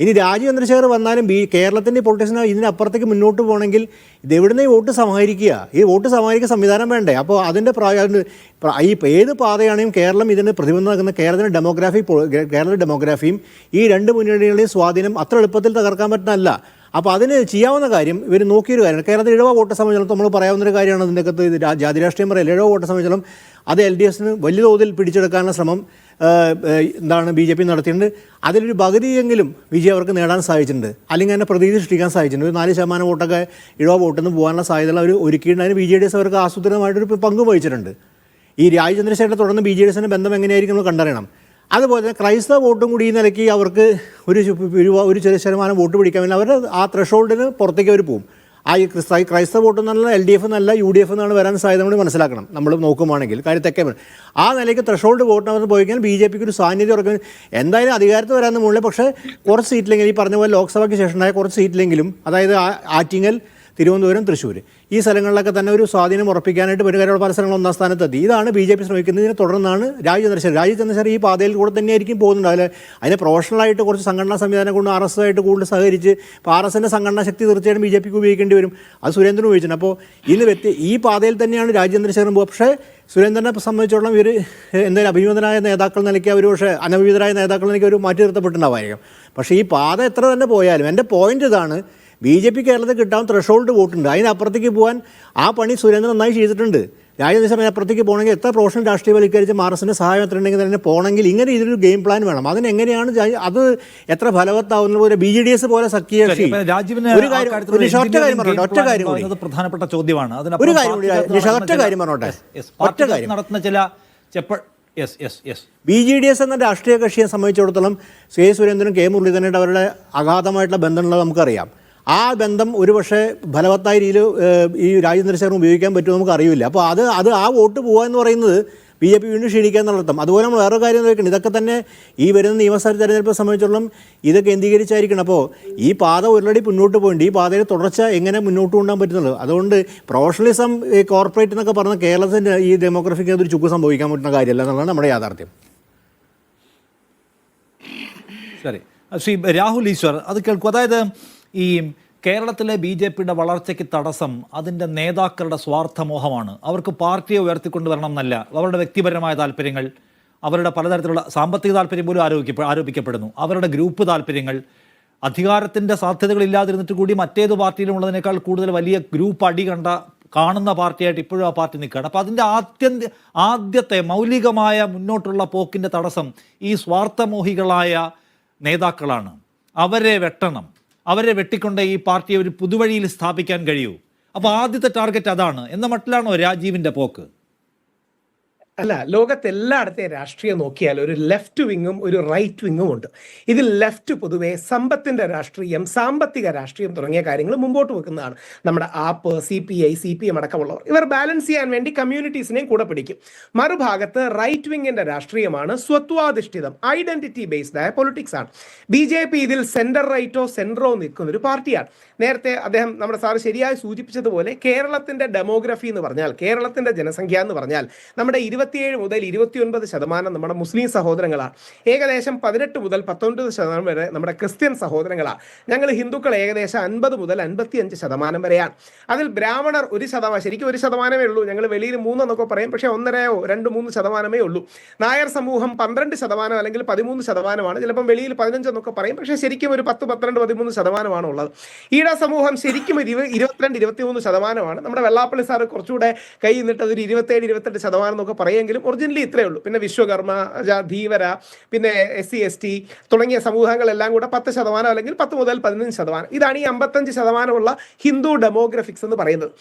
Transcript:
ഇനി രാജീവ് ചന്ദ്രശേഖർ വന്നാലും കേരളത്തിൻ്റെ പൊളിറ്റീഷ്യൻ ഇതിനപ്പുറത്തേക്ക് മുന്നോട്ട് പോകണമെങ്കിൽ ഇതെവിടുന്ന് ഈ വോട്ട് സമാഹരിക്കുക? ഈ വോട്ട് സമാഹരിക്കുക സംവിധാനം വേണ്ടേ? അപ്പോൾ അതിൻ്റെ ഈ ഏത് പാതയാണെങ്കിലും കേരളം ഇതിന് പ്രതിബന്ധം നൽകുന്ന കേരളത്തിൻ്റെ ഡെമോഗ്രാഫിയും ഈ രണ്ട് മുന്നണികളുടെയും സ്വാധീനം അത്ര എളുപ്പത്തിൽ തകർക്കാൻ പറ്റുന്നതല്ല. അപ്പോൾ അതിന് ചെയ്യാവുന്ന കാര്യം ഇവർ നോക്കിയൊരു കാര്യമാണ്. കേരളത്തിൽ ഇഴവ വോട്ട് സംബന്ധിച്ചിടത്തോളം നമ്മൾ പറയാവുന്നൊരു കാര്യമാണ്. അതിൻ്റെ അകത്ത് ജാതി രാഷ്ട്രീയം പറയില്ല. ഇഴവ വോട്ട് സംബന്ധിച്ചിടത്തോളം അത് LDFന് വലിയ തോതിൽ പിടിച്ചെടുക്കാനുള്ള ശ്രമം BJP നടത്തിയിട്ടുണ്ട്. അതിലൊരു പകുതിയെങ്കിലും വിജയം അവർക്ക് നേടാൻ സാധിച്ചിട്ടുണ്ട്, അല്ലെങ്കിൽ തന്നെ പ്രതീതി സൃഷ്ടിക്കാൻ സാധിച്ചിട്ടുണ്ട്. ഒരു 4% വോട്ടൊക്കെ ഇഴവ വോട്ടിൽ നിന്ന് പോകാനുള്ള സാധ്യതകൾ അവർ ഒരുക്കിയിട്ടുണ്ട്. BJDS അവർക്ക് ആസൂത്രിതമായിട്ടൊരു പങ്ക് വഹിച്ചിട്ടുണ്ട്. ഈ രാജീവ് ചന്ദ്രശേഖരനെ തുടർന്ന് BJDSൻ്റെ ബന്ധം എങ്ങനെയായിരിക്കും നമ്മൾ കണ്ടറിയണം. അതുപോലെ തന്നെ ക്രൈസ്തവ വോട്ടും കൂടി ഈ നിലയ്ക്ക് അവർക്ക് ഒരു ചെറിയ ശതമാനം വോട്ട് പിടിക്കാൻ വേണ്ടി അവർ ആ ത്രഷോൾഡിന് പുറത്തേക്ക് അവർ പോകും. ക്രൈസ്തവ വോട്ട് എന്നല്ല LDF എന്നല്ല UDF എന്നാണ് വരാൻ സാധ്യത കൂടി മനസ്സിലാക്കണം. നമ്മൾ നോക്കുവാണെങ്കിൽ കാര്യത്തൊക്കെ ആ നിലയ്ക്ക് ത്രഷോൾഡ് വോട്ടിനകത്ത് പോയിക്കാൻ BJPക്ക് ഒരു സാന്നിധ്യം ഉറക്കും. എന്തായാലും അധികാരത്തിൽ വരാമെന്ന് മുകളിൽ പക്ഷേ കുറച്ച് സീറ്റിലെങ്കിലും ഈ പറഞ്ഞ പോലെ ലോക്സഭയ്ക്ക് ശേഷം ഉണ്ടായ കുറച്ച് സീറ്റിലെങ്കിലും, അതായത് ആറ്റിങ്ങൽ, തിരുവനന്തപുരം, തൃശ്ശൂർ ഈ സ്ഥലങ്ങളിലൊക്കെ തന്നെ ഒരു സ്വാധീനം ഉറപ്പിക്കാനായിട്ട് വരുകാരുടെ പല സ്ഥലങ്ങൾ ഒന്നാം സ്ഥാനത്തെത്തി. ഇതാണ് BJP ശ്രമിക്കുന്നത്. ഇതിനെ തുടർന്നാണ് രാജീവ് ചന്ദ്രശേഖർ ഈ പാതയിൽ കൂടെ തന്നെയായിരിക്കും പോകുന്നുണ്ട്. അതിനെ പ്രൊഫഷണലായിട്ട് കുറച്ച് സംഘടനാ സംവിധാനം കൊണ്ട് RS ആയിട്ട് കൂടുതൽ സഹകരിച്ച് ഇപ്പോൾ RSൻ്റെ സംഘടനാ ശക്തി തീർച്ചയായിട്ടും BJPക്ക് ഉപയോഗിക്കേണ്ടി വരും. അത് സുരേന്ദ്രൻ ഉപയോഗിച്ചിട്ടുണ്ട്. അപ്പോൾ ഇതിന് ഈ പാതയിൽ തന്നെയാണ് രാജീവ് ചന്ദ്രശേഖരൻ പോകുക. പക്ഷേ സുരേന്ദ്രനെ സംബന്ധിച്ചോളം ഇവർ എന്തായാലും അഭിമതരായ നേതാക്കൾ നിലയ്ക്ക് അവർ പക്ഷേ അനഭിമതരായ നേതാക്കൾ നിലയ്ക്ക് അവർ മാറ്റി നിർത്തപ്പെട്ടിട്ടുണ്ടാവായിരിക്കും. പക്ഷേ ഈ പാത എത്ര തന്നെ പോയാലും എൻ്റെ പോയിന്റ് ഇതാണ്, BJP കേരളത്തിൽ കിട്ടാൻ ത്രഷോൾഡ് വോട്ടുണ്ട്. അതിനപ്പുറത്തേക്ക് പോകാൻ ആ പണി സുരേന്ദ്രൻ നന്നായി ചെയ്തിട്ടുണ്ട്. രാജീവ് അതിനപ്പുറത്തേക്ക് പോകണമെങ്കിൽ എത്ര പ്രൊഫഷണൽ രാഷ്ട്രീയവൽക്കരിച്ച് RSൻ്റെ സഹായം എത്ര ഉണ്ടെങ്കിൽ തന്നെ പോകണമെങ്കിൽ ഇങ്ങനെ ഇതിലൊരു ഗെയിം പ്ലാൻ വേണം. അതിനെങ്ങനെയാണ് അത് എത്ര ഫലവത്താവുന്ന പോലെ BJDS പോലെ സഖ്യകക്ഷി ഒറ്റ കാര്യം പ്രധാനപ്പെട്ട ചോദ്യമാണ്. ഒറ്റ കാര്യം പറഞ്ഞോട്ടെ. ഒറ്റ കാര്യം നടത്തുന്ന ചില BJDS എന്ന രാഷ്ട്രീയ കക്ഷിയെ സംബന്ധിച്ചിടത്തോളം സുരേന്ദ്രനും മുരളീധരനായിട്ട് അവരുടെ അഗാധമായിട്ടുള്ള ബന്ധമുള്ളത് നമുക്കറിയാം. ആ ബന്ധം ഒരുപക്ഷെ ഫലവത്തായ രീതിയിൽ ഈ രാജീവ് ചന്ദ്രശേഖരൻ ഉപയോഗിക്കാൻ പറ്റുമോ നമുക്ക് അറിയില്ല. അപ്പോൾ അത് ആ വോട്ട് പോകുക എന്ന് പറയുന്നത് BJP വീണ്ടും ക്ഷീണിക്കുക എന്നുള്ളർത്ഥം. അതുപോലെ നമ്മൾ വേറൊരു കാര്യം നോക്കണം. ഇതൊക്കെ തന്നെ ഈ വരുന്ന നിയമസഭ തെരഞ്ഞെടുപ്പ് സംബന്ധിച്ചിടത്തോളം ഇത് കേന്ദ്രീകരിച്ചായിരിക്കണം. അപ്പോൾ ഈ പാത ഒരടി മുന്നോട്ട് പോയിട്ട് ഈ പാതയുടെ തുടർച്ച എങ്ങനെ മുന്നോട്ട് കൊണ്ടുപോകാൻ പറ്റുന്നുള്ളൂ. അതുകൊണ്ട് പ്രൊഫഷണലിസം കോർപ്പറേറ്റ് എന്നൊക്കെ പറഞ്ഞ കേരളത്തിൻ്റെ ഈ ഡെമോഗ്രഫിക്ക് അതൊരു ചുക്ക് സംഭവിക്കാൻ പറ്റുന്ന കാര്യമല്ല എന്നുള്ളതാണ് നമ്മുടെ യാഥാർത്ഥ്യം. ശരി, ശ്രീ രാഹുൽ ഈശ്വർ അത് കേൾക്കും. അതായത് ഈ കേരളത്തിലെ BJPയുടെ വളർച്ചയ്ക്ക് തടസ്സം അതിൻ്റെ നേതാക്കളുടെ സ്വാർത്ഥമോഹമാണ്. അവർക്ക് പാർട്ടിയെ ഉയർത്തിക്കൊണ്ടുവരണം എന്നല്ല, അവരുടെ വ്യക്തിപരമായ താല്പര്യങ്ങൾ, അവരുടെ പലതരത്തിലുള്ള സാമ്പത്തിക താല്പര്യം പോലും ആരോപിക്കപ്പെടുന്നു. അവരുടെ ഗ്രൂപ്പ് താല്പര്യങ്ങൾ, അധികാരത്തിൻ്റെ സാധ്യതകളില്ലാതിരുന്നിട്ട് കൂടി മറ്റേത് പാർട്ടിയിലും ഉള്ളതിനേക്കാൾ കൂടുതൽ വലിയ ഗ്രൂപ്പ് അടി കാണുന്ന പാർട്ടിയായിട്ട് ഇപ്പോഴും ആ പാർട്ടി നിൽക്കുകയാണ്. അപ്പോൾ അതിൻ്റെ ആദ്യത്തെ മൗലികമായ മുന്നോട്ടുള്ള പോക്കിൻ്റെ തടസ്സം ഈ സ്വാർത്ഥമോഹികളായ നേതാക്കളാണ്. അവരെ വെട്ടണം. അവരെ വെട്ടിക്കൊണ്ട് ഈ പാർട്ടിയെ ഒരു പുതുവഴിയിൽ സ്ഥാപിക്കാൻ കഴിയൂ. അപ്പോൾ ആദ്യത്തെ ടാർഗറ്റ് അതാണ് എന്ന മട്ടിലാണോ രാജീവിൻ്റെ പോക്ക്? അല്ല, ലോകത്തെല്ലായിടത്തെയും രാഷ്ട്രീയം നോക്കിയാൽ ഒരു ലെഫ്റ്റ് വിങ്ങും ഒരു റൈറ്റ് വിങ്ങും ഉണ്ട്. ഇതിൽ ലെഫ്റ്റ് പൊതുവെ സമ്പത്തിൻ്റെ രാഷ്ട്രീയം, സാമ്പത്തിക രാഷ്ട്രീയം തുടങ്ങിയ കാര്യങ്ങൾ മുമ്പോട്ട് വെക്കുന്നതാണ്. നമ്മുടെ AAP, CPI, CPM അടക്കമുള്ളവർ ഇവർ ബാലൻസ് ചെയ്യാൻ വേണ്ടി കമ്മ്യൂണിറ്റീസിനെയും കൂടെ പിടിക്കും. മറുഭാഗത്ത് റൈറ്റ് വിങ്ങിൻ്റെ രാഷ്ട്രീയമാണ് സ്വത്വാധിഷ്ഠിതം, ഐഡന്റിറ്റി ബേസ്ഡ് ആയ പൊളിറ്റിക്സ് ആണ്. BJP ഇതിൽ സെൻറ്റർ റൈറ്റോ സെൻട്രോ നിൽക്കുന്ന ഒരു പാർട്ടിയാണ്. നേരത്തെ അദ്ദേഹം നമ്മുടെ സാറ് ശരിയായി സൂചിപ്പിച്ചതുപോലെ കേരളത്തിൻ്റെ ഡെമോഗ്രഫി എന്ന് പറഞ്ഞാൽ, കേരളത്തിൻ്റെ ജനസംഖ്യ എന്ന് പറഞ്ഞാൽ നമ്മുടെ 27 മുതൽ 29% നമ്മുടെ മുസ്ലിം സഹോദരങ്ങളാണ്. ഏകദേശം 18 മുതൽ 19% വരെ നമ്മുടെ ക്രിസ്ത്യൻ സഹോദരങ്ങളാണ്. ഞങ്ങൾ ഹിന്ദുക്കൾ ഏകദേശം 50 മുതൽ 55% വരെയാണ്. അതിൽ ബ്രാഹ്മണർ 1%, ശരിക്കും 1%മേ ഉള്ളൂ. ഞങ്ങൾ വെളിയിൽ 3 എന്നൊക്കെ പറയും, പക്ഷേ 1.5-2-3% ഉള്ളൂ. നായർ സമൂഹം 12% അല്ലെങ്കിൽ 13%, ചിലപ്പം വെളിയിൽ 15 എന്നൊക്കെ പറയും, പക്ഷേ ശരിക്കും ഒരു 10, 12, 13% ഉള്ളത്. ഈഴ സമൂഹം ശരിക്കും 22-23%. നമ്മുടെ വെള്ളാപ്പള്ളി സാറ് കുറച്ചുകൂടെ കൈ നിന്നിട്ട് അതൊരു 27-28% എന്നൊക്കെ പറയുമെങ്കിലും ഒറിജിനലി ഇത്രയേ ഉള്ളൂ. പിന്നെ വിശ്വകർമ്മ, ധീവര, പിന്നെ SC ST തുടങ്ങിയ സമൂഹങ്ങളെല്ലാം കൂടെ 10% അല്ലെങ്കിൽ 10 മുതൽ 15%. ഇതാണ് ഈ 55% ഹിന്ദു ഡെമോഗ്രഫിക്സ് എന്ന് പറയുന്നത്.